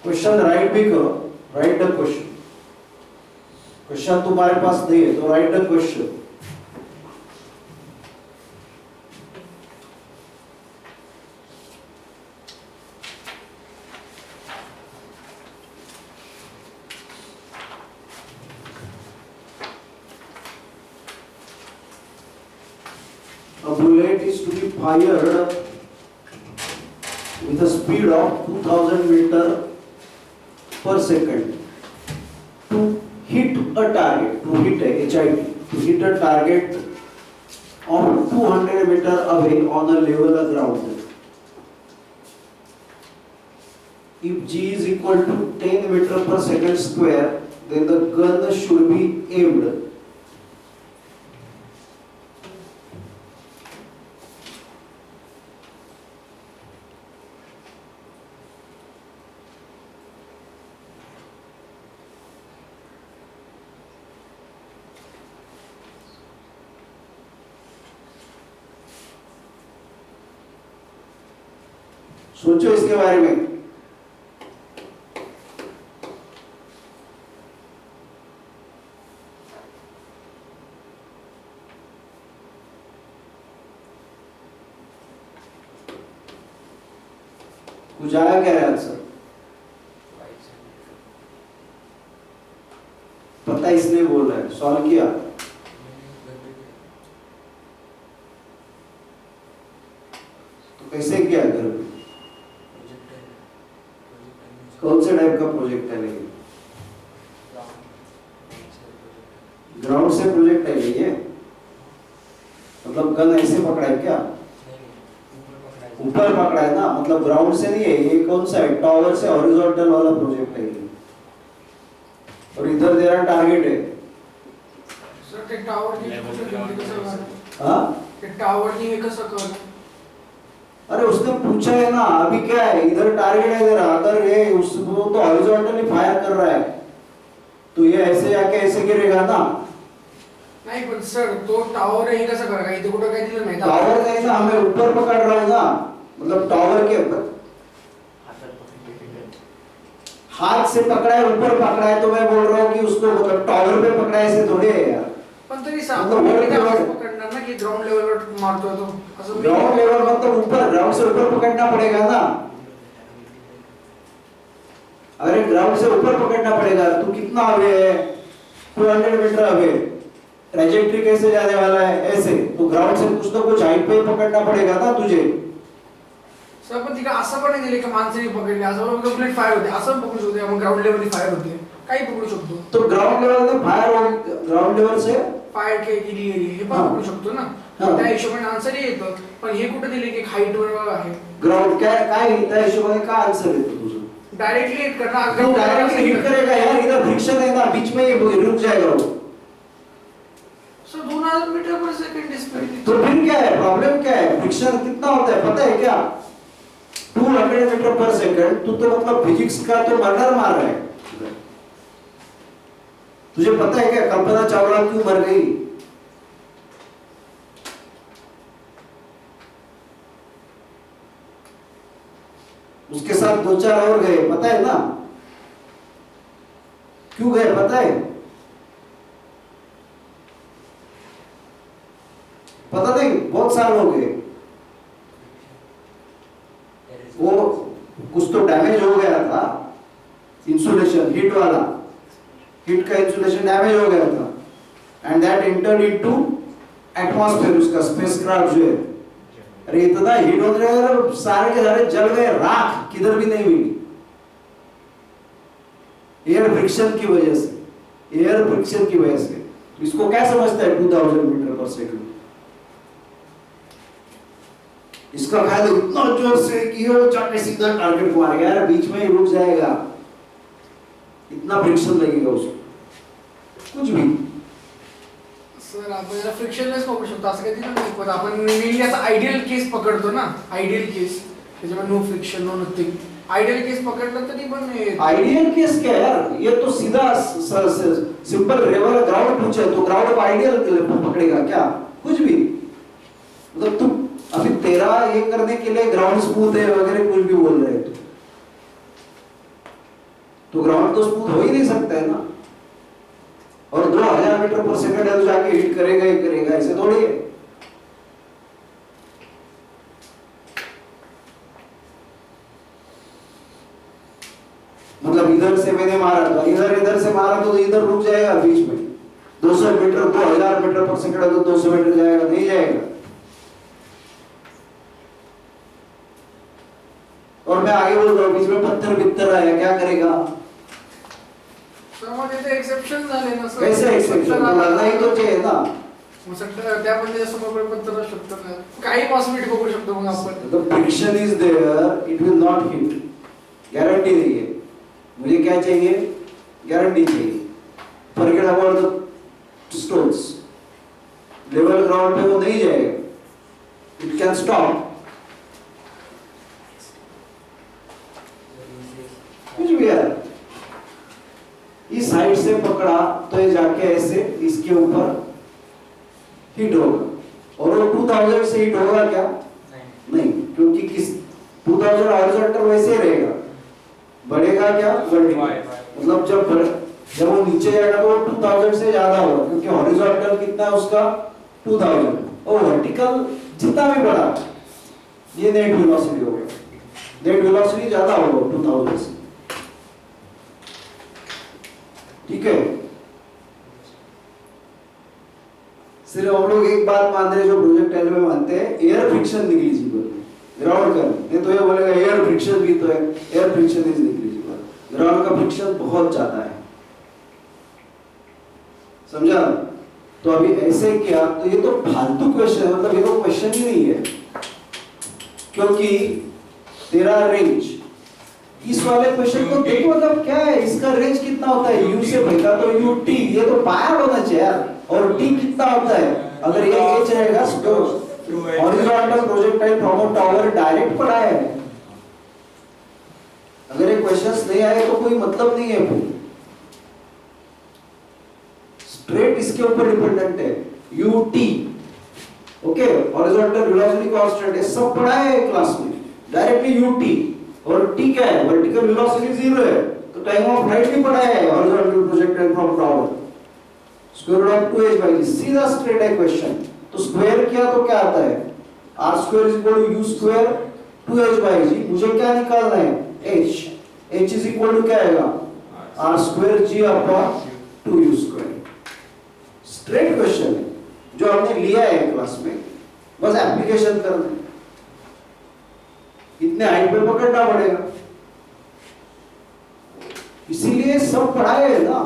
Question right भी करो, right the question. Question तुम्हारे पास नहीं है तो right the question. A bullet is to be fired with a speed of 2000 meter per second to hit a target, to hit a HIT, to hit a target of 200 meter away on a level ground. If G is equal to 10 meter per second square, then the gun should be aimed. सोचो इसके बारे में। कुछ आया क्या है answer? पता इसने बोल रहा है, सॉल्व किया। तो कैसे किया घर में? कौन से टाइप का प्रोजेक्ट है? लेकिन ग्राउंड से प्रोजेक्ट है ये, मतलब गन ऐसे पकड़ा है क्या? ऊपर पकड़ा है ना, मतलब ग्राउंड से नहीं है ये। कौन सा है? टॉवर से हॉरिजॉन्टल वाला प्रोजेक्ट है ये। और इधर तेरा टारगेट है। सर ते टावर की हाँ ते टावर की एक सकल। अरे उसने पूछा है ना, अभी क्या है, इधर टारगेट है तेरा, अगर ये उसको तो हॉरिजॉन्टली फायर कर रहा है तो ये ऐसे जाके ऐसे गिरेगा ना। नहीं पण सर तो टावर हे कसं करा? इथे कुठं काय दिलं नाही टावर नहीं ना, हमें ऊपर पकड़ रहा है ना, मतलब टावर के हाथ से पकड़ा है, ऊपर पकड़ा है, तो मैं बोल रहा हूँ कि उसको मतलब टावर पे पकड़ा है, ऐसे थोड़े है यार। पण तरी पकडणार ना की ग्राउंड लेवलवर मारतोय तो असं। ग्राउंड लेवल मतलब ऊपर, ग्राउंड से ऊपर पकड़ना पड़ेगा ना। अरे ग्राउंड से ऊपर पकड़ना पड़ेगा। तू कितना अवे है? 200 मीटर अवे। ट्रैजेक्टरी कैसे जाने वाला है? ऐसे। तो ग्राउंड से कुछ तो कुछ हाइट पे पकड़ना पड़ेगा ना तुझे। सर पण तिला असं पण दिले की माणसाने पकडले, असं कंप्लीट फायर होते, असं पकडू शकतो, मग ग्राउंड लेवलनी फायर होते, काही पकडू शकतो। तो ग्राउंड लेवल में फायर हो, ग्राउंड लेवल से फायर केली हे पण पकडू शकतो ना। त्या हिशोबाने आन्सर येतो। पण हे कुठे दिले की हाईट वर आहे? ग्राउंड काय त्या हिशोबाने का आंसर येतो तुझं? डायरेक्टली हिट करना, डायरेक्टली हिट करेगा यार, इधर फ्रिक्शन है ना, बीच में ये रुक जाएगा वो। Sir 2000 metre per second speed. तो फिर क्या है, प्रॉब्लम क्या है? फ्रिक्शन कितना होता है पता है क्या? 200 मीटर पर सेकंड। तू तो मतलब फिजिक्स का तो मर्डर मार रहा है। तुझे पता है क्या कल्पना चावला क्यों मर गई? उसके साथ 2-4 और गए, पता है ना? क्यों गए पता है? पता नहीं, बहुत साल हो गए। वो कुछ तो डैमेज हो गया था, इंसुलेशन हिट वाला, हिट का इंसुलेशन डैमेज हो गया था and that entered into atmosphere. उसका स्पेसक्राफ्ट जो है, अरे इतना हिट हो गया सारे के सारे जल गए, राख किधर भी नहीं मिली। एयर फ्रिक्शन की वजह से, एयर फ्रिक्शन की वजह से। इसको क्या समझता है 2000 मीटर पर सेकंड? इसका ख्याल इतना जोर से कि वो जाके सीधा टारगेट को मारेगा यार, बीच में ही रुक जाएगा, इतना फ्रिक्शन लगेगा उसको। कुछ भी सर आपण याला फ्रिक्शनलेस पकडू शकतो असं काही दिलं नाही, पण आपण मेनली आता आयडियल केस पकडतो ना, आयडियल केस त्याच्यामध्ये no friction no nothing. Ideal case पकडलं तरी पण आइडियल केस क्या यार, ये तो सीधा सिंपल रेवल ग्राउंड पूछे तो ग्राउंड को आइडियल पकड़ेगा क्या? कुछ भी मतलब तुम अभी तेरा ये करने के लिए ग्राउंड स्मूथ है वगैरह कुछ भी बोल रहे हो। तो ग्राउंड तो स्मूथ हो ही नहीं सकता है ना। और 2000 मीटर पर सेकंड है तो जाके हिट करेगा ही करेगा, ऐसे थोड़ी है। मतलब इधर से मैंने मारा तो इधर से मारा तो इधर रुक जाएगा बीच में। 200 मीटर 2000 मीटर पर सेकंड है तो 200 मीटर जाएगा, नहीं जाएगा। और मैं आगे बोल रहा हूँ बीच में पत्थर बित्तर आया, क्या करेगा? सर मग इथे एक्सेप्शन झाले ना सर। कैसे एक्सेप्शन? लगना ही तो चाहिए ना। त्या पण समोर पत्थर शकतो ना, काही पॉसिबिलिटी बघू शकतो मग आपण। The friction is there, it will not hit, guarantee नहीं है। मुझे क्या चाहिए? गारंटी चाहिए। Forget about the stones, level ground पे वो नहीं जाएगा, it can stop। कुछ भी है, इस साइड से पकड़ा तो ये जाके ऐसे इसके ऊपर हिट होगा। और वो 2000 से हिट होगा क्या? नहीं, क्योंकि किस 2000 हॉरिजॉन्टल वैसे ही रहेगा, बढ़ेगा क्या? वर्टिकल। मतलब जब वो नीचे जाएगा तो वो 2000 से ज्यादा होगा, क्योंकि हॉरिजॉन्टल कितना है उसका? 2000। और वर्टिकल जितना भी बढ़ा ये नेट वेलोसिटी होगा, नेट वेलोसिटी ज्यादा होगा 2000 से। ठीक है, सिर्फ हम लोग एक बात मान रहे जो प्रोजेक्टाइल में मानते हैं, एयर फ्रिक्शन निग्लिजिबल, ग्राउंड का नहीं तो ये बोलेगा एयर फ्रिक्शन भी तो है, air friction is negligible, ground का फ्रिक्शन बहुत ज्यादा है। समझा? तो अभी ऐसे किया तो ये तो फालतू क्वेश्चन है, मतलब ये तो क्वेश्चन ही नहीं है, क्योंकि तेरा रेंज इस वाले क्वेश्चन को देखो, मतलब क्या है, इसका रेंज कितना होता है? u से भेजा तो u t, ये तो पाया होना चाहिए यार। और t कितना होता है? अगर ये h रहेगा तो horizontal projectile from a tower direct पढ़ा है। अगर ये क्वेश्चंस नहीं आए तो कोई मतलब नहीं है, स्ट्रेट इसके ऊपर डिपेंडेंट है u t। Okay, horizontal velocity constant है, सब पढ़ा है क्लास में, डायरेक्टली u t। और t क्या है? वर्टिकल वेलोसिटी 0 है, तो टाइम ऑफ फ्लाइट भी पढ़ा है horizontal projectile from tower, square root of 2h by g, सीधा स्ट्रेट है क्वेश्चन। तो स्क्वायर किया तो क्या आता है? r square is equal to u square 2h by g। मुझे क्या निकालना है? h। h is equal to क्या आएगा? r square g upon 2u square. Straight question है जो हमने लिया है क्लास में, बस एप्लीकेशन करना है। इतने हाइट पे पकड़ना पड़ेगा, इसीलिए सब पढ़ाए है ना,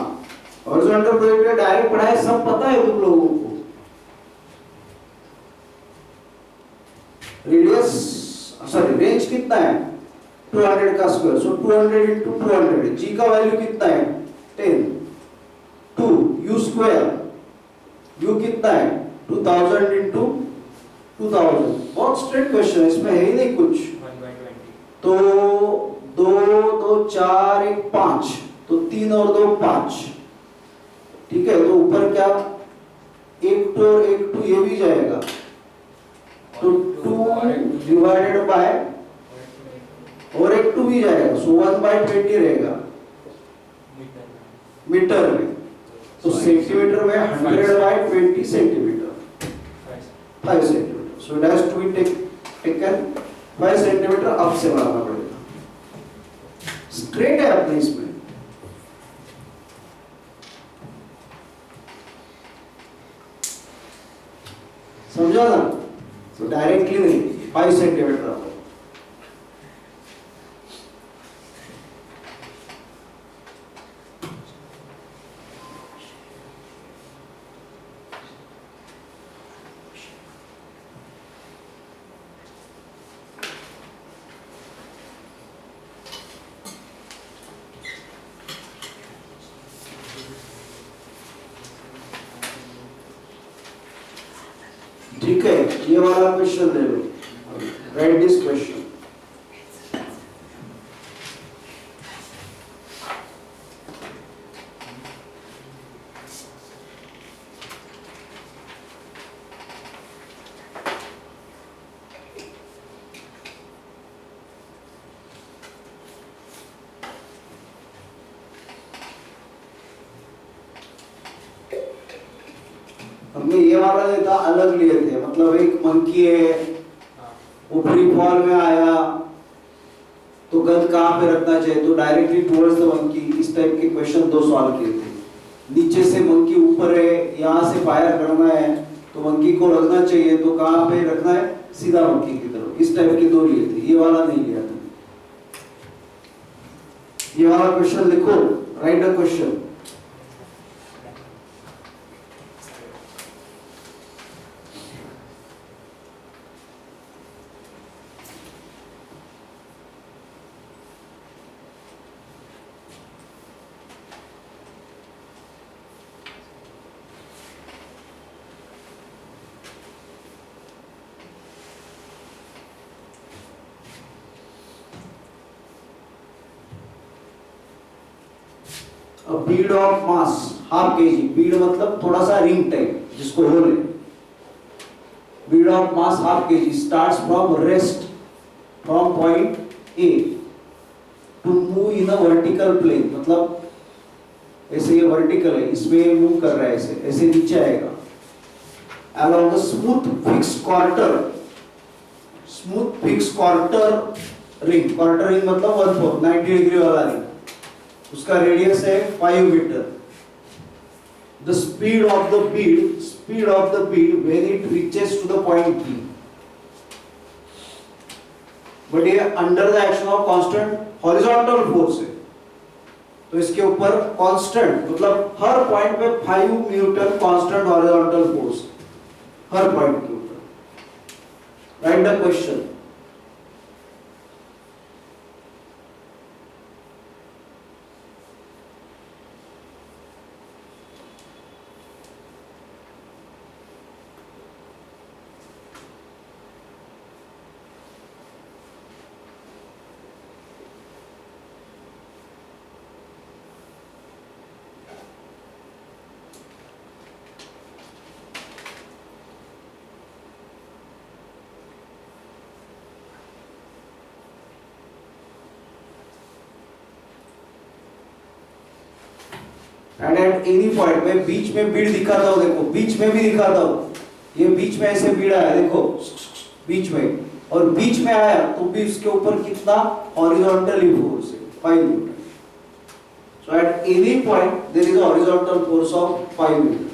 हॉरिजॉन्टल प्रोजेक्ट डायरेक्ट पढ़ाए, सब पता है तुम लोगों को। रेडियस सॉरी रेंज कितना है? 200 का स्क्वायर, सो 200 into 200, g का वैल्यू कितना है? 10। 2 u स्क्वायर, u कितना है? 2000 into 2000। बहुत स्ट्रेट क्वेश्चन है, इसमें है ही नहीं कुछ। तो 2 2 4 1 5, तो 3 और 2 5। ठीक है, तो ऊपर क्या? 1 2 और 1 2 ये भी जाएगा, तो 2 डिवाइडेड बाय और 1 2 भी जाएगा, सो 1/20 रहेगा मीटर में। तो सेंटीमीटर में 100/20 centimetre, 5 centimetre. So it has to be taken 5 centimetre up से मारना पड़ेगा। स्ट्रेट है अपने इसमें, समझा ना? तो डायरेक्टली नहीं, 5 सेंटीमीटर आपको। ठीक है, ये वाला क्वेश्चन ले लो, राइट दिस क्वेश्चन। हमने ये वाला देखा अलग लिए थे, मतलब एक मंकी है, वो फ्री फॉल में आया तो गन कहाँ पे रखना चाहिए, तो डायरेक्टली टुवर्ड्स द मंकी, इस टाइप के क्वेश्चन 2 सॉल्व किए थे। नीचे से मंकी ऊपर है, यहाँ से फायर करना है तो मंकी को रखना चाहिए, तो कहाँ पे रखना है, सीधा मंकी की तरफ, इस टाइप के 2 लिए थे। ये वाला नहीं लिया था। ये वाला क्वेश्चन लिखो, right the question. A bead of mass half kg, bead मतलब थोड़ा सा रिंग टाइप जिसको होल है, bead of mass half kg starts from rest from point A to move in a vertical plane, मतलब ऐसे ये vertical है, इसमें मूव कर रहा है, ऐसे ऐसे नीचे आएगा along a smooth fixed quarter, smooth fixed quarter ring, quarter ring मतलब 1/4 90 डिग्री वाला रिंग, उसका रेडियस है 5 metre. The speed of the bead when it reaches to the point B, but ये under the action of constant horizontal force है, तो इसके ऊपर constant मतलब हर पॉइंट पे 5 न्यूटन constant horizontal force हर पॉइंट के ऊपर। Write the question. And eight any point में बीच में बीड दिखाता हूं, देखो बीच में भी दिखाता हूं, ये बीच में ऐसे बीड आया देखो बीच में, और बीच में आया तो भी इसके ऊपर कितना हॉरिजॉन्टली फोर्स है 5 newton. So at any point there is a horizontal force of 5 newton.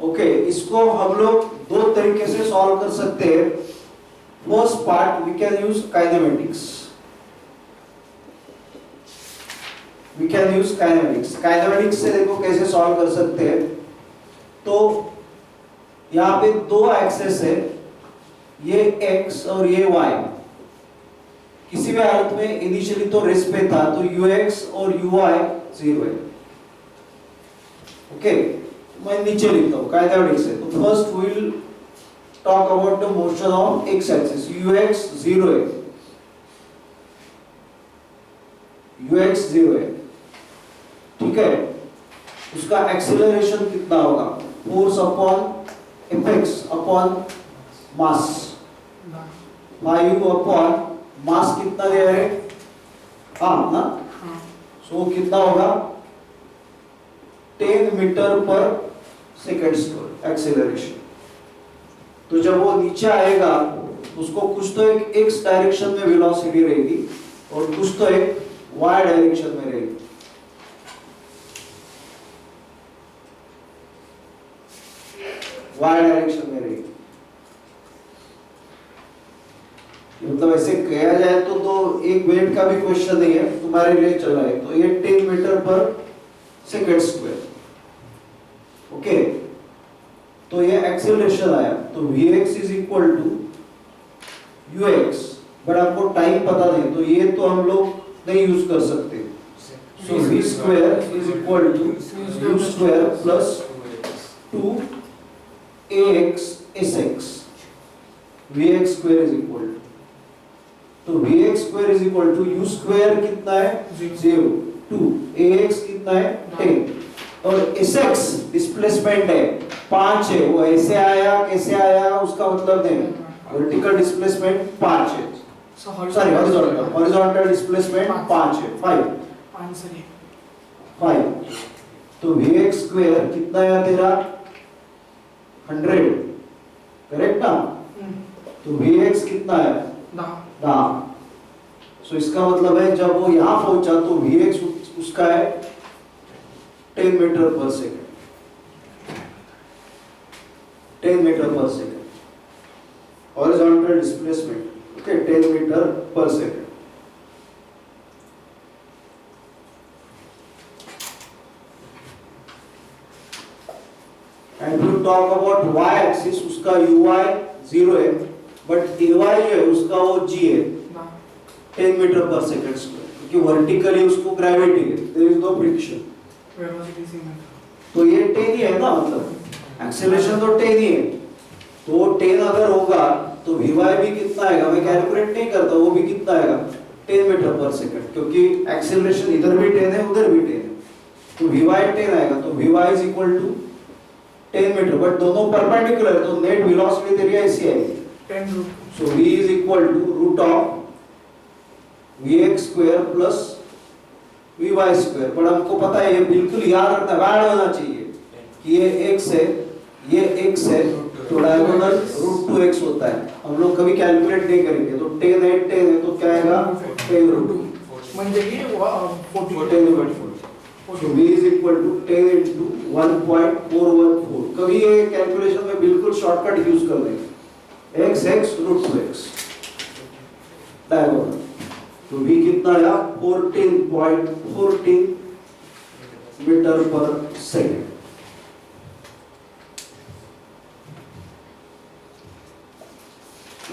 Okay, इसको हम लोग 2 तरीके से सॉल्व कर सकते हैं। First part we can use kinematics, kinematics से देखो कैसे सॉल्व कर सकते हैं। तो यहाँ पे 2 एक्सेस है, ये x और ये y, किसी भी हालत में इनिशियली तो रेस्ट पे था, तो ux और uy 0 है। ओके, मैं नीचे लिखता हूँ काइनेमेटिक्स से। तो first we will talk about the motion of x axis, ux 0 है, ux 0 है, ठीक है। उसका एक्सेलरेशन कितना होगा, force upon FX upon mass, 5 upon mass कितना दिया है, हाँ ना, सो कितना होगा 10 मीटर पर सेकेंड स्क्वायर एक्सेलरेशन। तो जब वो नीचे आएगा उसको कुछ तो एक x डायरेक्शन में वेलोसिटी रहेगी और कुछ तो एक y डायरेक्शन में रहेगी। y डायरेक्शन में रहेगी, मतलब ऐसे किया जाए तो एक मिनट का भी क्वेश्चन नहीं है तुम्हारे लिए चला है, तो ये 10 metre per second square. Okay, तो ये एक्सेलरेशन आया, तो vx is equal to ux, but आपको टाइम पता नहीं तो ये तो हम लोग नहीं यूज कर सकते। So v square is equal to u square plus 2ax sx, vx square is equal तो vx square is equal to u square कितना है 0, 2 ax कितना है 10 और sx डिस्प्लेसमेंट है 5 है, वो ऐसे आया कैसे आया उसका मतलब नहीं, वर्टिकल डिस्प्लेसमेंट 5 है, सॉरी हॉरिजॉन्टल डिस्प्लेसमेंट 5 है, 5। तो vx स्क्वायर कितना है तेरा 100, करेक्ट ना? तो vx कितना है 10। सो इसका मतलब है जब वो यहां पहुंचा तो vx उसका है 10 metre per second, 10 metre per second horizontal displacement, okay, 10 metre per second. And if you talk about y axis उसका uy 0 है, बट ay जो है उसका वो g है 10 मीटर पर सेकंड स्क्वायर, क्योंकि वर्टिकली उसको ग्रेविटी है, देयर इज नो फ्रिक्शन, तो ये 10 ही है ना, मतलब एक्सेलरेशन तो 10 ही है, तो 10 अगर होगा तो vy भी कितना आएगा, मैं कैलकुलेट नहीं करता, वो भी कितना आएगा 10 मीटर पर सेकंड, क्योंकि एक्सेलरेशन इधर भी 10 है उधर भी 10 है, तो vy 10 आएगा, तो vy is equal to 10 metre, but दोनों परपेंडिकुलर है तो नेट वेलोसिटी तेरी ऐसी आएगी 10 root, so v is equal to root of vx square plus vy square, पर हमको पता है ये बिल्कुल याद रखना, याद होना चाहिए कि ये x है, ये x है, तो डायगोनल रूट 2x होता है, हम लोग कभी कैलकुलेट नहीं करेंगे, तो 10 है तो क्या आएगा 10 रूट 2 म्हणजे की 10 root 4, so v is equal to 10 into 1.414, कभी ये कैलकुलेशन में बिल्कुल शॉर्टकट यूज कर देंगे, x रूट 2x डायगोनल, तो v कितना आया 14.14 मीटर पर सेकंड।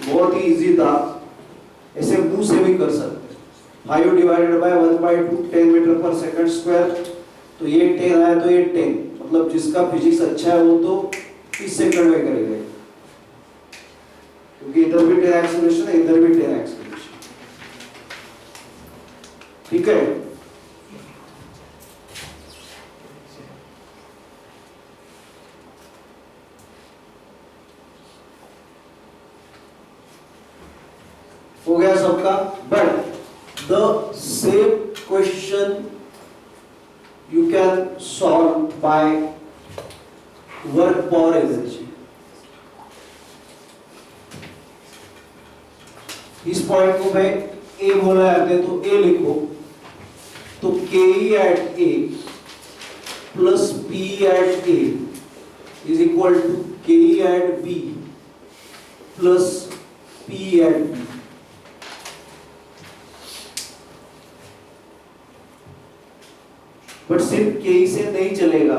बहुत ही इजी था, ऐसे मुंह से भी कर सकते, 5 divided by 1/2 10 metre per second square, तो ये 10 आया तो ये 10, मतलब जिसका फिजिक्स अच्छा है वो तो 30 सेकंड में करेगा, क्योंकि इधर भी 10 एक्सेलरेशन है इधर भी 10 एक्सेलरेशन, ठीक है। हो गया सबका, but the same question you can solve by work per energy। इस पॉइंट को मैं A बोला है तो A लिखो, तो KE at A plus PE at A is equal to KE at B plus PE at B। But सिर्फ के से नहीं चलेगा,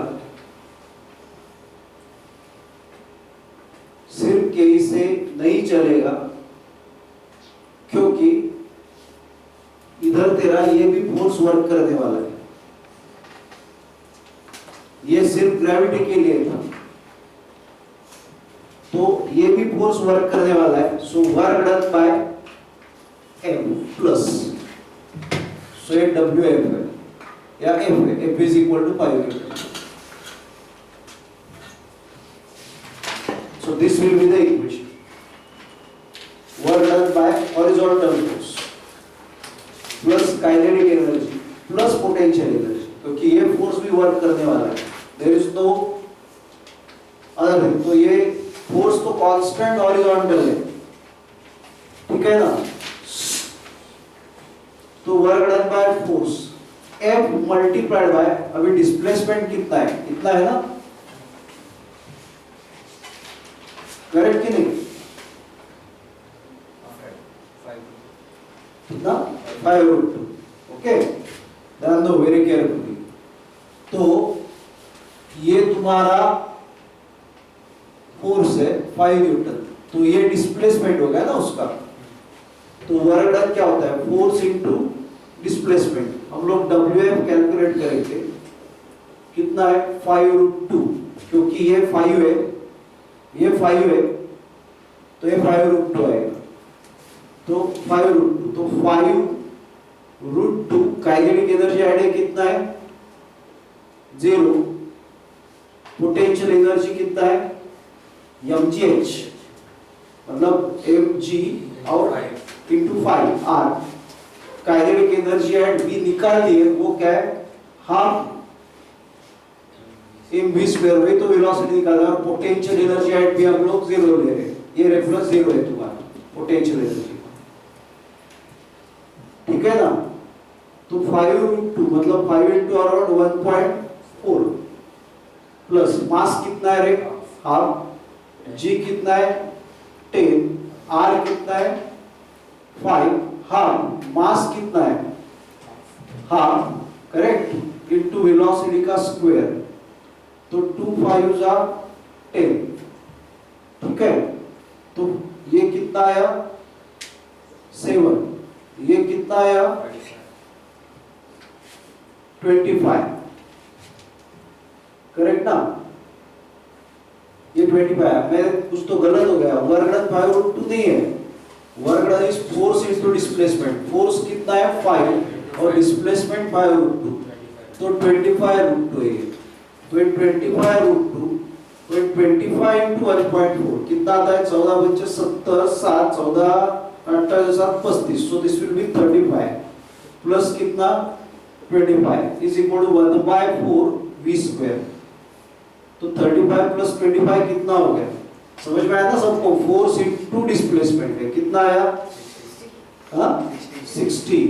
सिर्फ के से नहीं चलेगा, क्योंकि इधर तेरा ये भी फोर्स वर्क करने वाला है, ये सिर्फ ग्रेविटी के लिए था, तो ये भी फोर्स वर्क करने वाला है, so work done by m plus, so ये WF है या F है, F is equal to 5 Newton। So this will be the equation, work done by horizontal force plus kinetic energy plus potential energy, क्योंकि ये force भी work करने वाला है, there is no other thing, तो ये फोर्स तो कांस्टेंट हॉरिजॉन्टल है, ठीक है ना, तो work done by force F multiplied by, अभी डिस्प्लेसमेंट कितना है, इतना है ना, करेक्ट कि नहीं, कितना 5√2. ओके, ध्यान दो वेरी केयरफुली. तो ये तुम्हारा फोर्स है 5 न्यूटन, तो ये डिस्प्लेसमेंट हो गया ना उसका. तो वर्क डन क्या होता है, फोर्स इनटू डिस्प्लेसमेंट. हम लोग WF कैलकुलेट करेंगे, कितना है 5√2, क्योंकि ये 5 है, ये 5 है, तो ये 5√2 आएगा. तो 5√2, तो 5√2 काइनेटिक एनर्जी आइडिया कितना है 0. पोटेंशियल एनर्जी कितना है mgh, मतलब mg और into 5 r. Kinetic energy at v निकाल दिए, वो क्या है हाफ mv स्क्वायर. वही तो वेलोसिटी निकाला, और पोटेंशियल एनर्जी एट v हम लोग 0 ले रहे हैं. ये रेफरेंस 0 है तुम्हारा पोटेंशियल एनर्जी, ठीक है ना. तो 5√2 मतलब 5 into अराउंड 1.4 प्लस मास कितना है रे हाफ, g कितना है 10, r कितना है 5, हाफ मास कितना है हाफ, करेक्ट, इनटू वेलोसिटी का स्क्वायर. तो 2 5s are 10, ठीक है. तो ये कितना आया 7, ये कितना आया 25, करेक्ट ना. ये 25 मैं कुछ तो गलत हो गया. वर्क डन 5√2 नहीं है, work done is force into displacement. Force कितना है 5 और डिस्प्लेसमेंट 5√2, तो 25√2 है. तो 25√2, तो 25 into 1.4 कितना आता है 14 बच्चे 70, 7 14 28 7 35. So this will be 35 plus कितना 25 is equal to 1/4 v square. तो 35 प्लस 25 कितना हो गया, समझ में आया ना सबको. फोर्स इनटू डिस्प्लेसमेंट है, कितना आया हाँ 60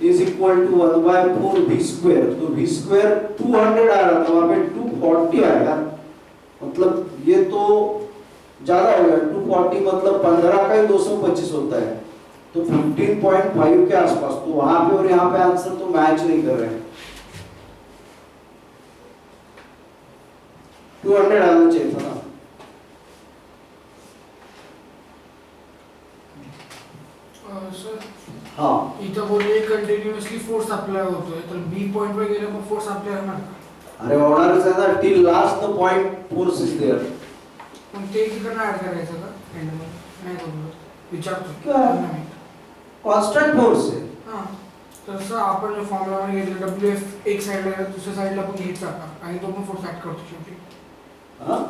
is equal to 1/4 v square. तो v स्क्वायर 200 आ रहा था, वहां पे 240 आया. मतलब ये तो ज्यादा हो गया. 240 मतलब 15 का ही 225 होता है, तो 15.5 के आसपास. तो वहां पे और यहाँ पे आंसर तो मैच नहीं कर रहे हैं. 200 आना चाहिए था ना. सर हाँ, इथं बोलले कंटिन्युअसली फोर्स अप्लाय होतोय, तर बी पॉइंट वर गेल्यावर फोर्स अप्लाय होणार का? अरे होणारच आहे ना. Till last the point force is there. पण ते तिकडनं ऍड करायचं का एंड मध्ये? नाही करू विचारतो क्या? कॉन्स्टंट फोर्स है. हां, तसं आपण फॉर्म्युला मध्ये घेतलं WF एक साइडला आहे, दुसऱ्या साइडला पण घ्यायचा का, आणि तो पण फोर्स ऍड करतो शेवटी. हाँ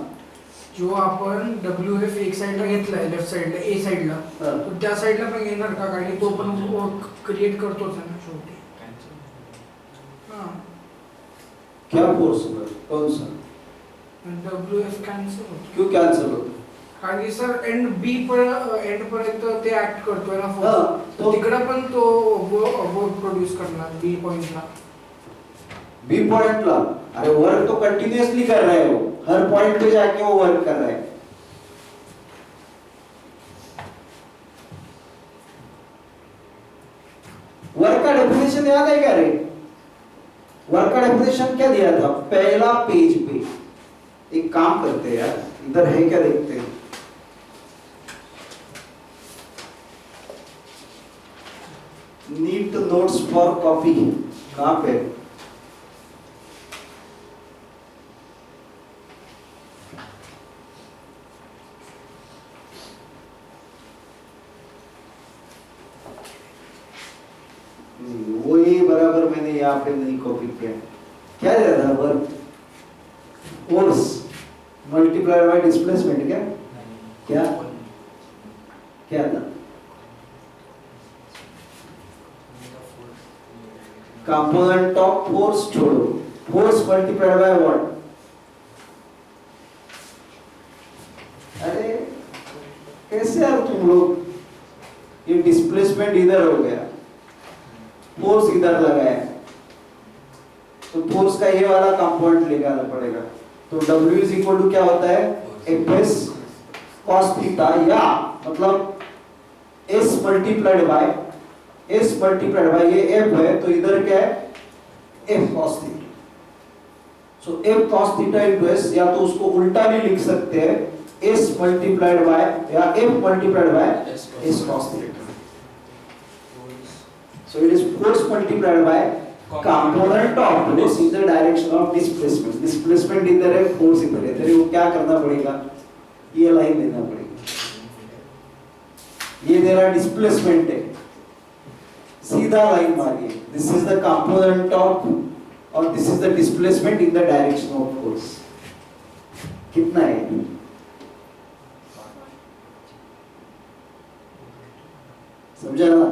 जो आपण WF एक साइडला घेतलाय लेफ्ट साइडला ए साइडला, तो त्या साइडला पण घेणार का, कारण तो पण वर्क क्रिएट करतोच आहे ना शेवटी. हां, क्या फोर्स होगा, कौन सा, WF कॅन्सल होतो. क्यों कैंसिल होता. कारण की सर एंड बी पर एंड पर्यंत ते ऍक्ट करतोय ना हाँ, फोर्स, तो तो तिकडे पण तो वर्क प्रोड्यूस करणार बी पॉइंटला. बी पॉइंट ला अरे वर्क तो कंटिन्यूअसली कर रहे हो, हर पॉइंट पे जाके वो वर्क कर रहे हैं. वर्क का डेफिनेशन याद है क्या रे? वर्क का डेफिनेशन क्या दिया था पहला पेज पे. एक काम करते हैं यार, इधर है क्या देखते हैं. नीट नोट्स फॉर कॉपी कहाँ पे? वही बराबर मैंने यहाँ पे नहीं कॉपी किया. क्या दे रहा था work force multiply by displacement. क्या क्या क्या था कंपोनेंट ऑफ फोर्स छोड़ो, फोर्स मल्टीप्लाइड बाय व्हाट. अरे कैसे यार तुम लोग, ये डिस्प्लेसमेंट इधर हो गया, फोर्स इधर लगाया, तो फोर्स का ये वाला कंपोनेंट लेकर आना पड़ेगा. तो W इज इक्वल टू क्या होता है Fs cos थीटा, या मतलब S multiplied by S multiplied by ये F है तो इधर क्या है F cos थीटा। सो F cos theta into S, या तो उसको उल्टा भी लिख सकते हैं S मल्टीप्लाइड बाय या F multiplied by S cos theta. So it is force multiplied by component of force in the direction of displacement. Displacement इधर है, फोर्स इधर है, तेरे को क्या करना पड़ेगा, ये लाइन देना पड़ेगा। ये तेरा डिस्प्लेसमेंट है, सीधा लाइन मारिए, this is the component of और this is the displacement in the direction of force. कितना है, समझा ना?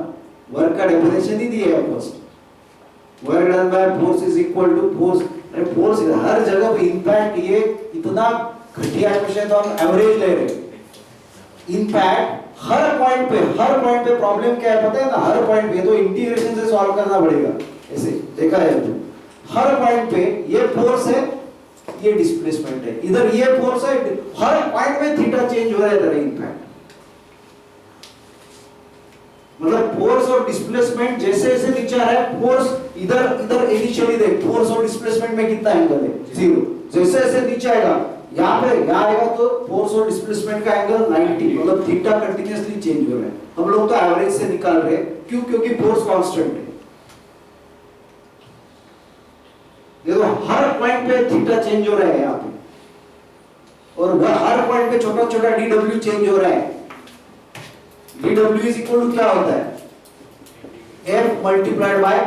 वर्क का डेफिनेशन ही दिया है first, work done by force is equal to force. अरे फोर्स हर जगह पे इम्पैक्ट, ये इतना घटिया क्वेश्चन तो हम एवरेज ले रहे हैं। इम्पैक्ट हर पॉइंट पे प्रॉब्लम क्या है पता है ना, हर पॉइंट पे तो इंटीग्रेशन से सॉल्व करना पड़ेगा। ऐसे देखा है तो हर पॉइंट पे ये फोर्स है, ये डिस्प्लेसमेंट है, इधर ये फोर्स है, हर पॉइंट में थीटा चेंज हो रहा है इधर इम्पैक्ट। मतलब फोर्स और डिस्प्लेसमेंट जैसे जैसे नीचे आ रहा है, फोर्स इधर इनिशियली देख, फोर्स और डिस्प्लेसमेंट में कितना एंगल है, 0। जैसे जैसे नीचे आएगा, यहाँ आएगा तो फोर्स और डिस्प्लेसमेंट का एंगल 90, मतलब थीटा कंटीन्यूअसली चेंज हो रहा है। हम लोग तो एवरेज से निकाल रहे हैं, क्यों? क्योंकि फोर्स कांस्टेंट है। देखो हर पॉइंट पे थीटा चेंज हो रहा है यहाँ पे, और हर पॉइंट पे छोटा छोटा dw चेंज हो रहा है। dw इज इक्वल टू क्या होता है, F multiplied by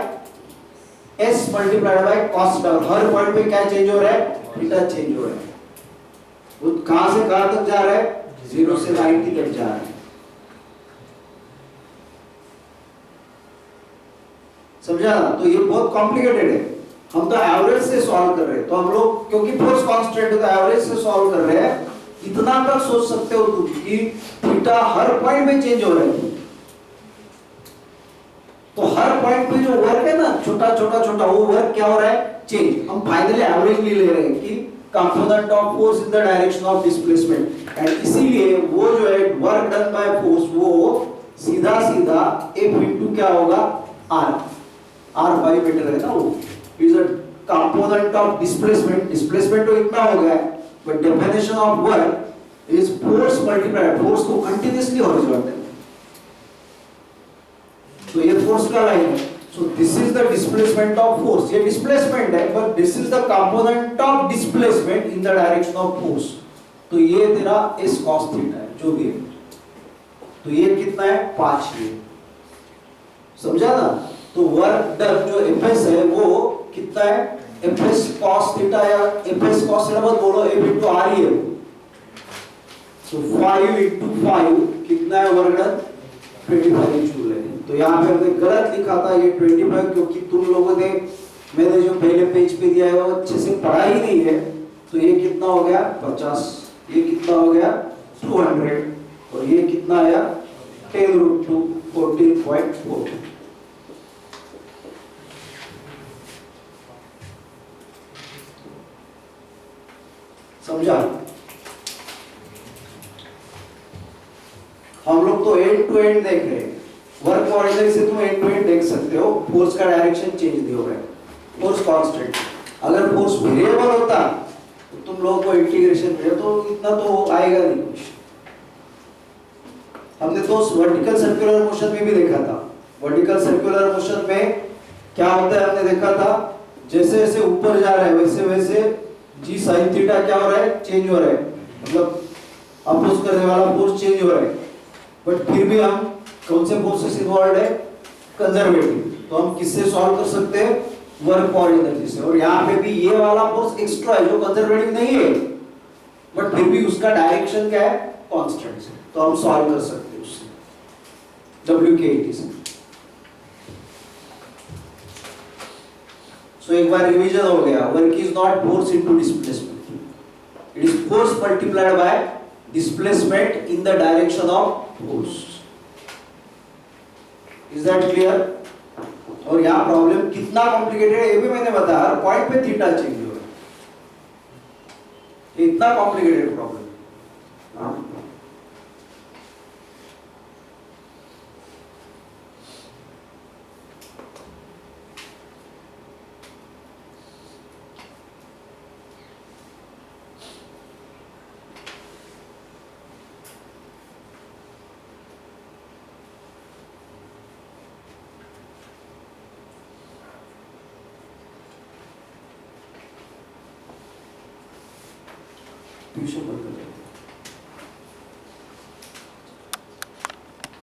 S multiplied by cos theta. Her point पे क्या चेंज हो रहा है, थीटा चेंज हो रहा है। वो कहां से कहां तक जा रहा है, 0 से 90 तक जा रहा है। समझा? तो ये बहुत कॉम्प्लिकेटेड है, हम तो एवरेज से सॉल्व कर रहे हैं। तो हम लोग क्योंकि फोर्स कांस्टेंट है तो एवरेज से सॉल्व कर रहे हैं। इतना तक सोच सकते हो तुम कि थीटा हर पॉइंट में चेंज हो रहा है। तो हर पॉइंट पे जो वर्क है ना, छोटा छोटा वो वर्क क्या हो रहा है, चेंज। हम फाइनली एवरेज ले रहे हैं कि component of force in the direction of displacement, and इसीलिए वो जो है वर्क डन बाय फोर्स वो सीधा F इनटू क्या होगा, R 5 मीटर है ना, वो is a component of displacement. Displacement तो इतना हो गया, but definition of work is force multiplied, force को कंटीन्यूअसली हॉरिजॉन्टल। तो ये फोर्स का लाइन है, so this is the displacement of force. ये डिस्प्लेसमेंट है, but this is the component of displacement in the direction of force. तो ये तेरा S cos थीटा है, जो भी है। तो ये कितना है, 5 ये, समझा ना? तो वर्क डन जो Fs है वो कितना है, Fs cos थीटा, या Fs cos थीटा मत बोलो, F into R ही है। सो 5 into 5 कितना है वर्क डन, 25 जूल है। तो यहाँ पे हमने गलत लिखा था ये 25, क्योंकि तुम लोगों ने, मैंने जो पहले पेज पे दिया है वो अच्छे से पढ़ा ही नहीं है। तो ये कितना हो गया, 50, ये कितना हो गया 200, और ये कितना आया 10√2 14.4। समझा? हम लोग तो एंड टू एंड देख रहे हैं, वर्क ऑर्डिनरी से तुम एंड टू एंड देख सकते हो। फोर्स का डायरेक्शन चेंज नहीं हो रहा है, फोर्स कांस्टेंट। अगर फोर्स वेरिएबल होता तो तुम लोगों को इंटीग्रेशन में तो इतना तो आएगा नहीं कुछ। हमने तो वर्टिकल सर्कुलर मोशन में भी देखा था। वर्टिकल सर्कुलर मोशन में क्या होता है, हमने देखा था जैसे जैसे ऊपर जा रहा है वैसे वैसे जी साइन थीटा क्या हो रहा है, चेंज हो रहा है, मतलब अपोज करने वाला फोर्स चेंज हो रहा है। बट फिर भी हम कौन से फोर्सेस इन्वॉल्व है, कंजर्वेटिव। तो हम किससे सॉल्व कर सकते हैं, वर्क और एनर्जी से। और यहाँ पे भी ये वाला फोर्स एक्स्ट्रा है जो कंजर्वेटिव नहीं है, बट फिर भी उसका डायरेक्शन क्या है, कांस्टेंट है। तो हम सॉल्व कर सकते हैं उससे WK से। सो एक बार रिवीजन हो गया, work is not force into displacement, it is force multiplied by displacement in the direction of force. Is that clear? और यहाँ प्रॉब्लम कितना कॉम्प्लिकेटेड है ये भी मैंने बताया, हर पॉइंट पे थीटा चेंज हो रहा है, इतना कॉम्प्लिकेटेड प्रॉब्लम। ट्यूशन बंद कर